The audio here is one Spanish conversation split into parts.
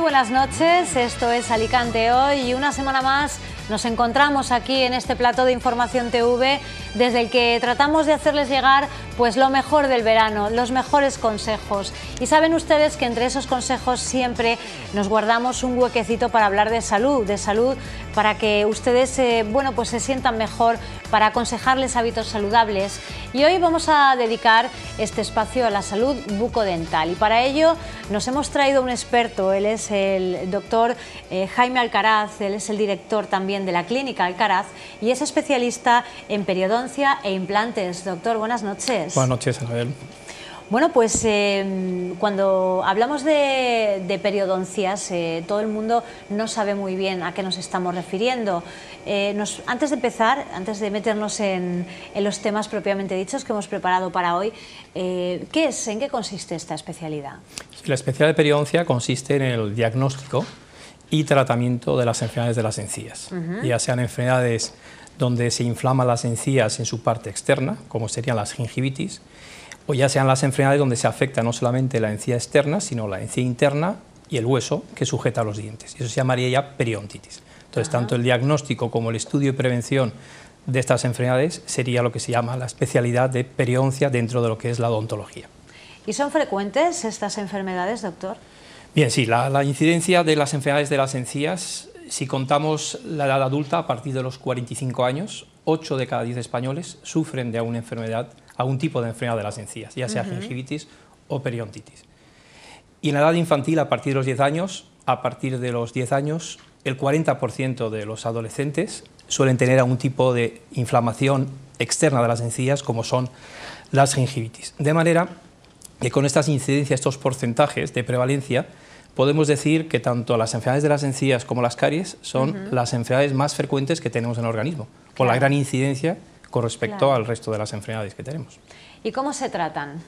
buenas noches, esto es Alicante Hoy y una semana más nos encontramos aquí en este plató de Información TV desde el que tratamos de hacerles llegar pues lo mejor del verano, los mejores consejos. Y saben ustedes que entre esos consejos siempre nos guardamos un huequecito para hablar de salud para que ustedes pues se sientan mejor, para aconsejarles hábitos saludables. Y hoy vamos a dedicar este espacio a la salud bucodental y para ello nos hemos traído un experto. Él es el doctor Jaime Alcaraz, él es el director también de la Clínica Alcaraz y es especialista en periodoncia e implantes. Doctor, buenas noches. Buenas noches, Anabel. Bueno, pues cuando hablamos de periodoncias, todo el mundo no sabe muy bien a qué nos estamos refiriendo. Antes de empezar, antes de meternos en los temas propiamente dichos que hemos preparado para hoy, ¿en qué consiste esta especialidad? La especialidad de periodoncia consiste en el diagnóstico y tratamiento de las enfermedades de las encías, ya sean enfermedades donde se inflaman las encías en su parte externa, como serían las gingivitis, o ya sean las enfermedades donde se afecta no solamente la encía externa, sino la encía interna y el hueso que sujeta los dientes. Eso se llamaría ya periodontitis. Entonces, tanto el diagnóstico como el estudio y prevención de estas enfermedades sería lo que se llama la especialidad de periodoncia dentro de lo que es la odontología. ¿Y son frecuentes estas enfermedades, doctor? Bien, sí, la incidencia de las enfermedades de las encías, si contamos la edad adulta, a partir de los 45 años, 8 de cada 10 españoles sufren de alguna enfermedad, algún tipo de enfermedad de las encías, ya sea gingivitis o periodontitis. Y en la edad infantil, a partir de los 10 años, el 40% de los adolescentes suelen tener algún tipo de inflamación externa de las encías, como son las gingivitis. De manera que con estas incidencias, estos porcentajes de prevalencia, podemos decir que tanto las enfermedades de las encías como las caries son las enfermedades más frecuentes que tenemos en el organismo, por la gran incidencia con respecto al resto de las enfermedades que tenemos. ¿Y cómo se tratan?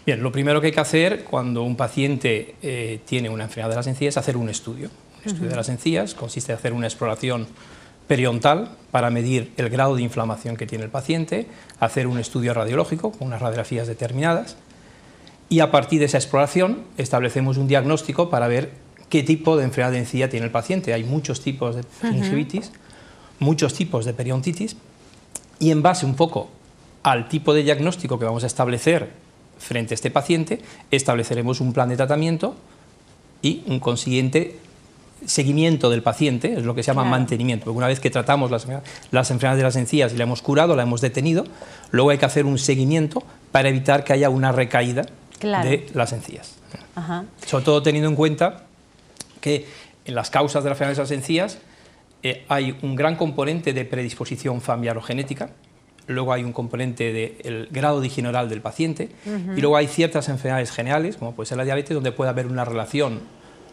Bien, lo primero que hay que hacer cuando un paciente tiene una enfermedad de las encías es hacer un estudio. Un estudio de las encías consiste en hacer una exploración periodontal para medir el grado de inflamación que tiene el paciente, hacer un estudio radiológico con unas radiografías determinadas y a partir de esa exploración establecemos un diagnóstico para ver qué tipo de enfermedad de encía tiene el paciente. Hay muchos tipos de gingivitis, muchos tipos de periodontitis y en base un poco al tipo de diagnóstico que vamos a establecer frente a este paciente, estableceremos un plan de tratamiento y un consiguiente seguimiento del paciente, es lo que se llama mantenimiento, porque una vez que tratamos las enfermedades de las encías y la hemos curado, la hemos detenido, luego hay que hacer un seguimiento para evitar que haya una recaída de las encías. Sobre todo teniendo en cuenta que en las causas de las enfermedades de las encías hay un gran componente de predisposición familiar o genética, luego hay un componente del grado de higiene oral del paciente y luego hay ciertas enfermedades generales, como puede ser la diabetes, donde puede haber una relación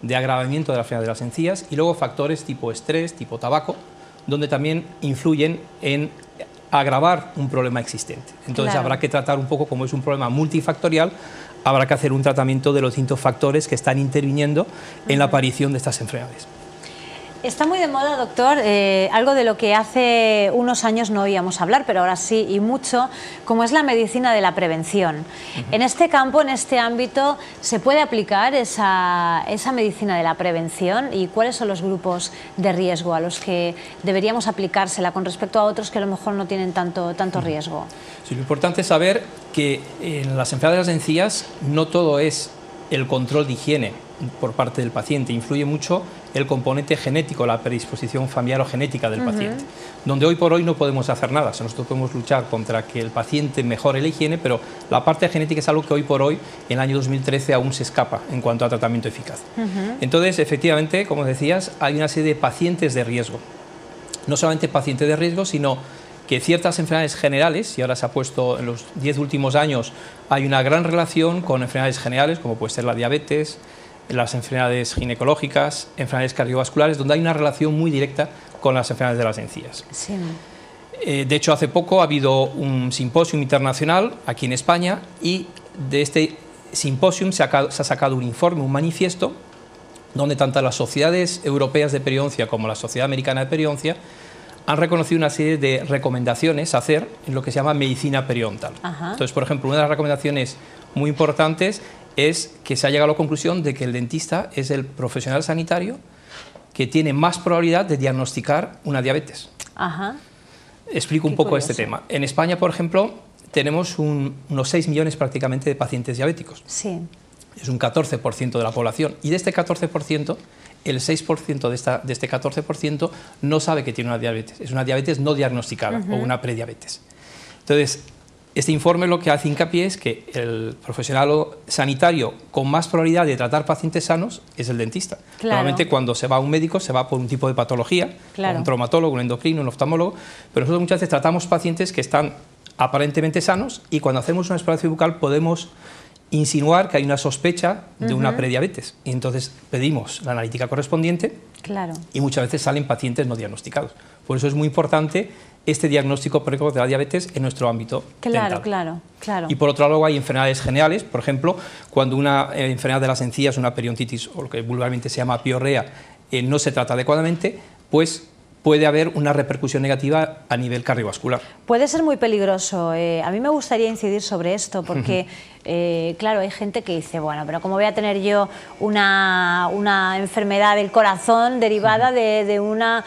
de agravamiento de la enfermedad de las encías y luego factores tipo estrés, tipo tabaco, donde también influyen en agravar un problema existente. Entonces habrá que tratar un poco, como es un problema multifactorial, habrá que hacer un tratamiento de los distintos factores que están interviniendo en la aparición de estas enfermedades. Está muy de moda, doctor, algo de lo que hace unos años no oíamos hablar, pero ahora sí y mucho, como es la medicina de la prevención. En este campo, en este ámbito, ¿se puede aplicar esa medicina de la prevención? ¿Y cuáles son los grupos de riesgo a los que deberíamos aplicársela con respecto a otros que a lo mejor no tienen tanto riesgo? Sí, lo importante es saber que en las enfermedades de las encías no todo es el control de higiene por parte del paciente, influye mucho el componente genético, la predisposición familiar o genética del paciente, donde hoy por hoy no podemos hacer nada. Nosotros podemos luchar contra que el paciente mejore la higiene, pero la parte genética es algo que hoy por hoy, en el año 2013, aún se escapa en cuanto a tratamiento eficaz. Entonces, efectivamente, como decías, hay una serie de pacientes de riesgo. No solamente pacientes de riesgo, sino que ciertas enfermedades generales, y ahora se ha puesto en los 10 últimos años, hay una gran relación con enfermedades generales, como puede ser la diabetes, las enfermedades ginecológicas, enfermedades cardiovasculares, donde hay una relación muy directa con las enfermedades de las encías. Sí. De hecho, hace poco ha habido un simposio internacional aquí en España y de este simposio se ha sacado un informe, un manifiesto, donde tanto las sociedades europeas de periodoncia como la Sociedad Americana de Periodoncia han reconocido una serie de recomendaciones a hacer en lo que se llama medicina periodontal. Entonces, por ejemplo, una de las recomendaciones muy importantes es que se ha llegado a la conclusión de que el dentista es el profesional sanitario que tiene más probabilidad de diagnosticar una diabetes. Ajá. Explico un poco este tema. En España, por ejemplo, tenemos unos 6 millones prácticamente de pacientes diabéticos. Sí. Es un 14% de la población. Y de este 14%, el 6% de este 14% no sabe que tiene una diabetes. Es una diabetes no diagnosticada o una prediabetes. Entonces, este informe lo que hace hincapié es que el profesional sanitario con más probabilidad de tratar pacientes sanos es el dentista. Claro. Normalmente cuando se va a un médico se va por un tipo de patología, claro, un traumatólogo, un endocrino, un oftalmólogo, pero nosotros muchas veces tratamos pacientes que están aparentemente sanos y cuando hacemos una exploración bucal podemos insinuar que hay una sospecha de una prediabetes y entonces pedimos la analítica correspondiente, claro, y muchas veces salen pacientes no diagnosticados. Por eso es muy importante este diagnóstico precoz de la diabetes en nuestro ámbito dental. Claro. Y por otro lado hay enfermedades generales, por ejemplo, cuando una enfermedad de las encías, una periodontitis o lo que vulgarmente se llama piorrea, no se trata adecuadamente, pues puede haber una repercusión negativa a nivel cardiovascular. Puede ser muy peligroso. A mí me gustaría incidir sobre esto porque, claro, hay gente que dice, bueno, pero ¿cómo voy a tener yo una enfermedad del corazón derivada de una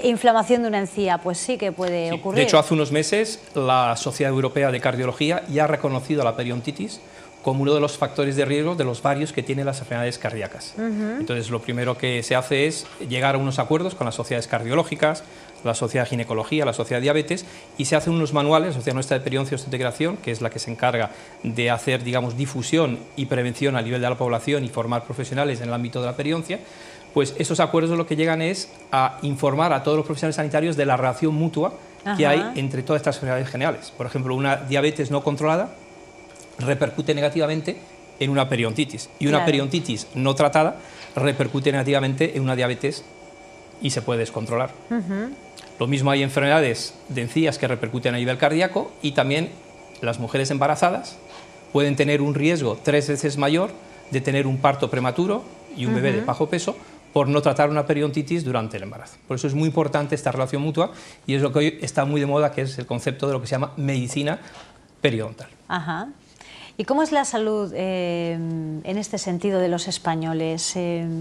inflamación de una encía? Pues sí que puede ocurrir. De hecho, hace unos meses la Sociedad Europea de Cardiología ya ha reconocido la periodontitis como uno de los factores de riesgo de los varios que tienen las enfermedades cardíacas. Entonces, lo primero que se hace es llegar a unos acuerdos con las sociedades cardiológicas, la Sociedad de Ginecología, la Sociedad de Diabetes, y se hacen unos manuales, la Sociedad Nuestra de Periodoncia y Osteointegración, que es la que se encarga de hacer, digamos, difusión y prevención a nivel de la población y formar profesionales en el ámbito de la periodoncia. Pues esos acuerdos lo que llegan es a informar a todos los profesionales sanitarios de la relación mutua que hay entre todas estas enfermedades generales. Por ejemplo, una diabetes no controlada repercute negativamente en una periodontitis y una periodontitis no tratada repercute negativamente en una diabetes y se puede descontrolar. Lo mismo hay enfermedades de encías que repercuten a nivel cardíaco y también las mujeres embarazadas pueden tener un riesgo 3 veces mayor de tener un parto prematuro y un bebé de bajo peso por no tratar una periodontitis durante el embarazo. Por eso es muy importante esta relación mutua y es lo que hoy está muy de moda, que es el concepto de lo que se llama medicina periodontal. Ajá. ¿Y cómo es la salud en este sentido de los españoles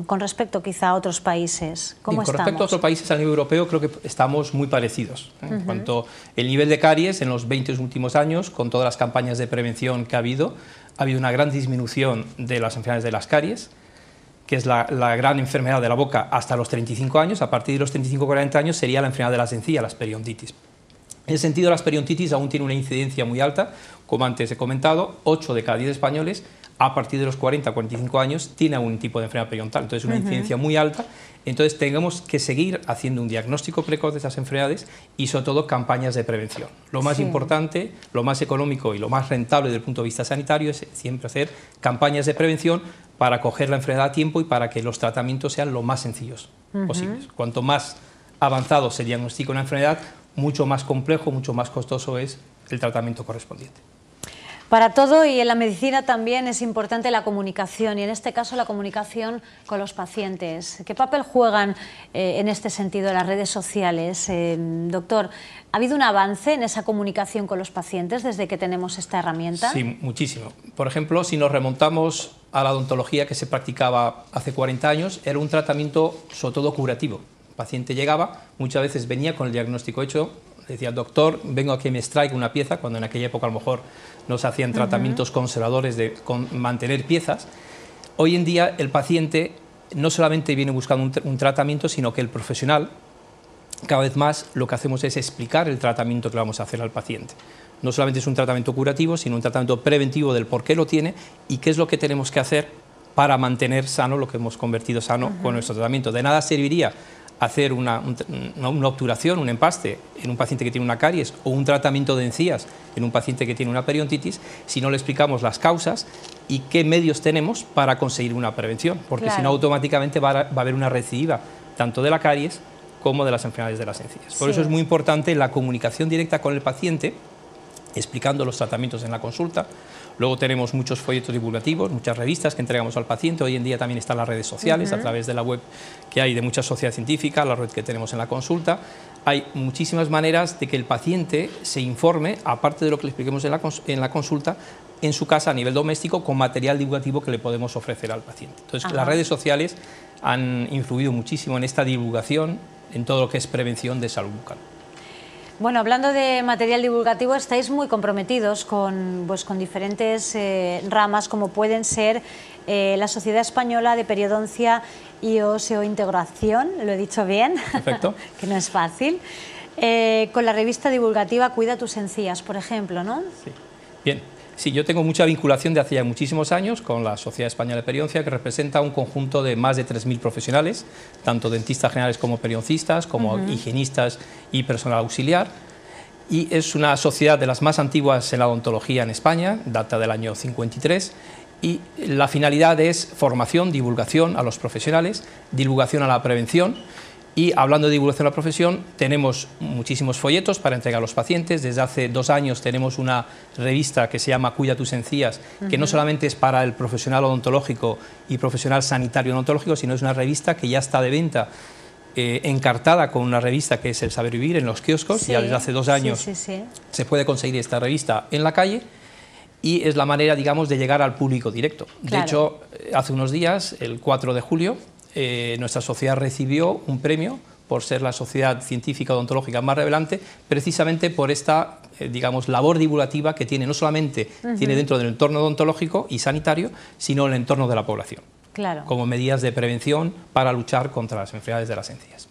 con respecto quizá a otros países? ¿Cómo estamos? Con respecto a otros países a nivel europeo creo que estamos muy parecidos. En cuanto al nivel de caries en los 20 últimos años, con todas las campañas de prevención que ha habido una gran disminución de las enfermedades de las caries, que es la gran enfermedad de la boca hasta los 35 años. A partir de los 35-40 años sería la enfermedad de las encías, las periodontitis. En ese sentido, las periodontitis aún tienen una incidencia muy alta, como antes he comentado, 8 de cada 10 españoles a partir de los 40-45 años tienen un tipo de enfermedad periodontal, entonces una incidencia muy alta. Entonces tenemos que seguir haciendo un diagnóstico precoz de esas enfermedades y sobre todo campañas de prevención. Lo más importante, lo más económico y lo más rentable desde el punto de vista sanitario es siempre hacer campañas de prevención para coger la enfermedad a tiempo y para que los tratamientos sean lo más sencillos posibles. Cuanto más avanzado se diagnostica una enfermedad, mucho más complejo, mucho más costoso es el tratamiento correspondiente. Para todo y en la medicina también es importante la comunicación y en este caso la comunicación con los pacientes. ¿Qué papel juegan en este sentido las redes sociales? Doctor, ¿ha habido un avance en esa comunicación con los pacientes desde que tenemos esta herramienta? Sí, muchísimo. Por ejemplo, si nos remontamos a la odontología que se practicaba hace 40 años, era un tratamiento sobre todo curativo. El paciente llegaba, muchas veces venía con el diagnóstico hecho, decía, doctor, vengo a que me extraiga una pieza, cuando en aquella época a lo mejor no se hacían tratamientos conservadores de mantener piezas. Hoy en día el paciente no solamente viene buscando un tratamiento, sino que el profesional, cada vez más lo que hacemos es explicar el tratamiento que vamos a hacer al paciente. No solamente es un tratamiento curativo, sino un tratamiento preventivo del por qué lo tiene y qué es lo que tenemos que hacer para mantener sano lo que hemos convertido sano con nuestro tratamiento. De nada serviría hacer una obturación, un empaste en un paciente que tiene una caries o un tratamiento de encías en un paciente que tiene una periodontitis si no le explicamos las causas y qué medios tenemos para conseguir una prevención, porque si no automáticamente va a haber una recidiva tanto de la caries como de las enfermedades de las encías. Por eso es muy importante la comunicación directa con el paciente, explicando los tratamientos en la consulta, Luego tenemos muchos folletos divulgativos, muchas revistas que entregamos al paciente. Hoy en día también están las redes sociales, a través de la web que hay de muchas sociedades científicas, la red que tenemos en la consulta. Hay muchísimas maneras de que el paciente se informe, aparte de lo que le expliquemos en la consulta, en su casa a nivel doméstico, con material divulgativo que le podemos ofrecer al paciente. Entonces, las redes sociales han influido muchísimo en esta divulgación, en todo lo que es prevención de salud bucal. Bueno, hablando de material divulgativo, estáis muy comprometidos con diferentes ramas, como pueden ser la Sociedad Española de Periodoncia y Oseointegración, lo he dicho bien, perfecto, que no es fácil, con la revista divulgativa Cuida tus encías, por ejemplo, ¿no? Sí. Bien, sí, yo tengo mucha vinculación de hace ya muchísimos años con la Sociedad Española de Periodoncia, que representa un conjunto de más de 3.000 profesionales, tanto dentistas generales como periodoncistas, como higienistas y personal auxiliar, y es una sociedad de las más antiguas en la odontología en España, data del año 53, y la finalidad es formación, divulgación a los profesionales, divulgación a la prevención. Y hablando de divulgación a la profesión, tenemos muchísimos folletos para entregar a los pacientes. Desde hace 2 años tenemos una revista que se llama Cuida tus encías, que no solamente es para el profesional odontológico y profesional sanitario odontológico, sino es una revista que ya está de venta, encartada con una revista que es El Saber Vivir en los kioscos. Sí, ya desde hace 2 años se puede conseguir esta revista en la calle, y es la manera, digamos, de llegar al público directo. Claro. De hecho, hace unos días, el 4 de julio, nuestra sociedad recibió un premio por ser la sociedad científica odontológica más relevante, precisamente por esta, digamos, labor divulgativa que tiene, no solamente tiene dentro del entorno odontológico y sanitario, sino en el entorno de la población, como medidas de prevención para luchar contra las enfermedades de las encías.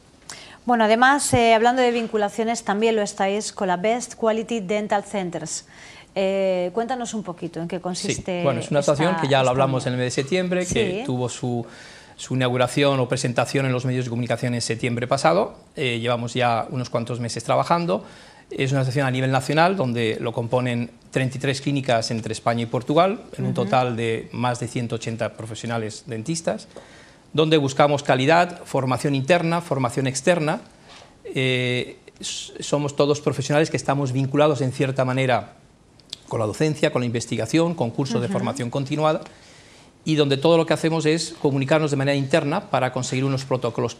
Bueno, además, hablando de vinculaciones, también lo estáis con la Best Quality Dental Centers. Cuéntanos un poquito en qué consiste. Sí. Bueno, es una asociación que ya lo hablamos en el mes de septiembre, que tuvo su inauguración o presentación en los medios de comunicación en septiembre pasado. Llevamos ya unos cuantos meses trabajando. Es una asociación a nivel nacional, donde lo componen 33 clínicas entre España y Portugal, en un total de más de 180 profesionales dentistas, donde buscamos calidad, formación interna, formación externa. Somos todos profesionales que estamos vinculados en cierta manera con la docencia, con la investigación, con cursos de formación continuada, y donde todo lo que hacemos es comunicarnos de manera interna para conseguir unos protocolos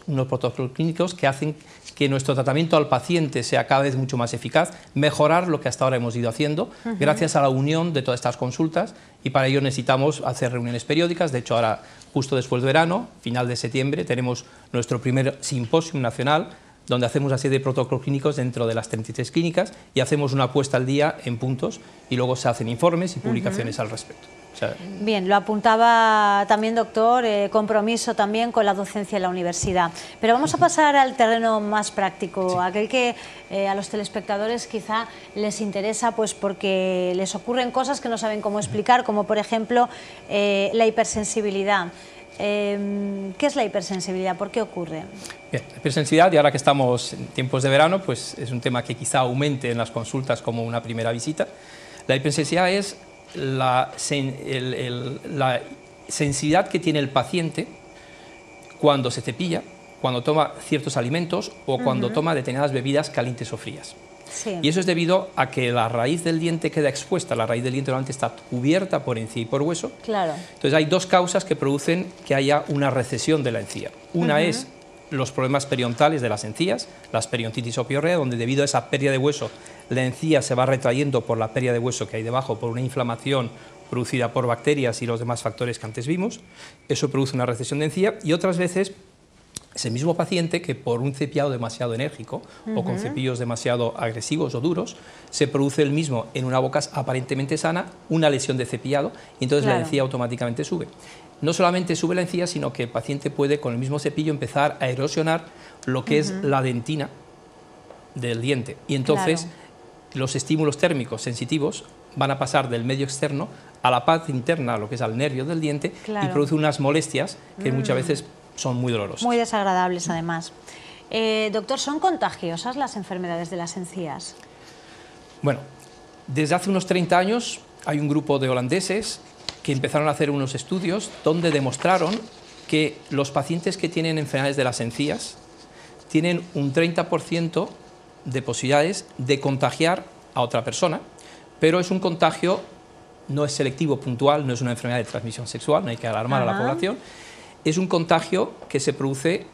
clínicos que hacen que nuestro tratamiento al paciente sea cada vez mucho más eficaz, mejorar lo que hasta ahora hemos ido haciendo, gracias a la unión de todas estas consultas, y para ello necesitamos hacer reuniones periódicas. De hecho, ahora, justo después del verano, final de septiembre, tenemos nuestro primer simposio nacional, donde hacemos una serie de protocolos clínicos dentro de las 33 clínicas y hacemos una puesta al día en puntos, y luego se hacen informes y publicaciones al respecto. O sea, bien, lo apuntaba también, doctor, compromiso también con la docencia en la universidad. Pero vamos a pasar al terreno más práctico, aquel que a los telespectadores quizá les interesa, pues porque les ocurren cosas que no saben cómo explicar, como por ejemplo la hipersensibilidad. ¿Qué es la hipersensibilidad? ¿Por qué ocurre? Bien, la hipersensibilidad, y ahora que estamos en tiempos de verano, pues es un tema que quizá aumente en las consultas como una primera visita. La hipersensibilidad es la sensibilidad que tiene el paciente cuando se cepilla, cuando toma ciertos alimentos o cuando toma determinadas bebidas calientes o frías. Sí. Y eso es debido a que la raíz del diente queda expuesta. La raíz del diente normalmente está cubierta por encía y por hueso. Claro. Entonces hay 2 causas que producen que haya una recesión de la encía. Una es los problemas periodontales de las encías, las periodontitis o piorrea, donde debido a esa pérdida de hueso la encía se va retrayendo por la pérdida de hueso que hay debajo, por una inflamación producida por bacterias y los demás factores que antes vimos. Eso produce una recesión de encía, y otras veces ese mismo paciente, que por un cepillado demasiado enérgico o con cepillos demasiado agresivos o duros, se produce el mismo en una boca aparentemente sana, una lesión de cepillado, y entonces la encía automáticamente sube. No solamente sube la encía, sino que el paciente puede con el mismo cepillo empezar a erosionar lo que es la dentina del diente, y entonces los estímulos térmicos sensitivos van a pasar del medio externo a la parte interna, a lo que es al nervio del diente, y produce unas molestias que muchas veces son muy dolorosas. Muy desagradables, además. Doctor, ¿son contagiosas las enfermedades de las encías? Bueno, desde hace unos 30 años hay un grupo de holandeses que empezaron a hacer unos estudios donde demostraron que los pacientes que tienen enfermedades de las encías tienen un 30% de posibilidades de contagiar a otra persona, pero es un contagio no es selectivo, puntual, no es una enfermedad de transmisión sexual, no hay que alarmar a la población. Es un contagio que se produce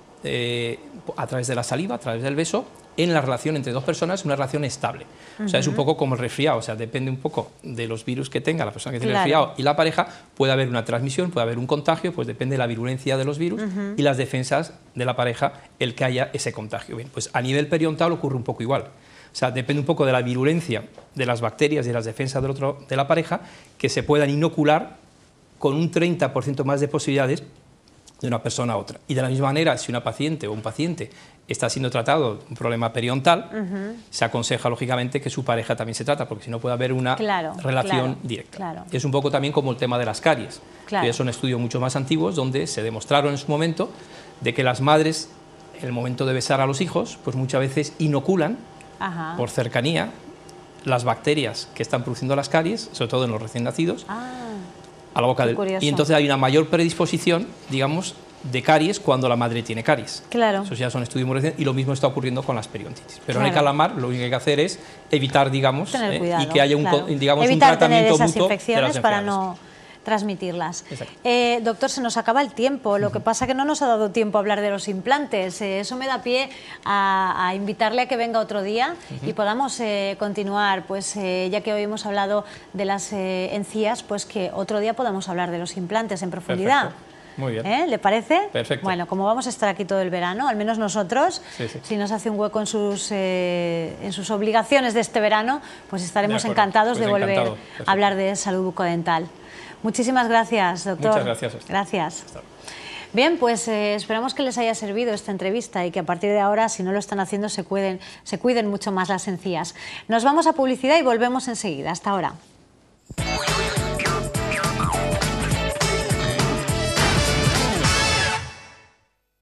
a través de la saliva, a través del beso, en la relación entre dos personas, una relación estable. O sea, es un poco como el resfriado, o sea, depende un poco de los virus que tenga la persona que tiene el resfriado y la pareja, puede haber una transmisión, puede haber un contagio, pues depende de la virulencia de los virus y las defensas de la pareja, el que haya ese contagio. Bien, pues a nivel periodontal ocurre un poco igual. O sea, depende un poco de la virulencia de las bacterias y de las defensas de la pareja, que se puedan inocular con un 30% más de posibilidades de una persona a otra. Y de la misma manera, si una paciente o un paciente está siendo tratado de un problema periodontal, se aconseja lógicamente que su pareja también se trata, porque si no puede haber una relación directa. Es un poco también como el tema de las caries, que son estudios mucho más antiguos donde se demostraron en su momento de que las madres, en el momento de besar a los hijos, pues muchas veces inoculan por cercanía las bacterias que están produciendo las caries, sobre todo en los recién nacidos, a la boca y entonces hay una mayor predisposición, digamos, de caries cuando la madre tiene caries. Eso ya son estudios muy recientes y lo mismo está ocurriendo con las periodontitis. Pero no hay que alarmar, lo único que hay que hacer es evitar, digamos, y que haya digamos, un tratamiento mutuo de las enfermedades. Para no transmitirlas. Doctor, se nos acaba el tiempo, lo que pasa que no nos ha dado tiempo a hablar de los implantes, eso me da pie a invitarle a que venga otro día y podamos continuar, pues ya que hoy hemos hablado de las encías, pues que otro día podamos hablar de los implantes en profundidad. Muy bien. ¿Le parece? Perfecto. Bueno, como vamos a estar aquí todo el verano, al menos nosotros, si nos hace un hueco en sus obligaciones de este verano, pues estaremos encantados de volver a hablar de salud bucodental. Muchísimas gracias, doctor. Muchas gracias a usted. Gracias. Bien, pues esperamos que les haya servido esta entrevista y que a partir de ahora, si no lo están haciendo, se cuiden mucho más las encías. Nos vamos a publicidad y volvemos enseguida. Hasta ahora.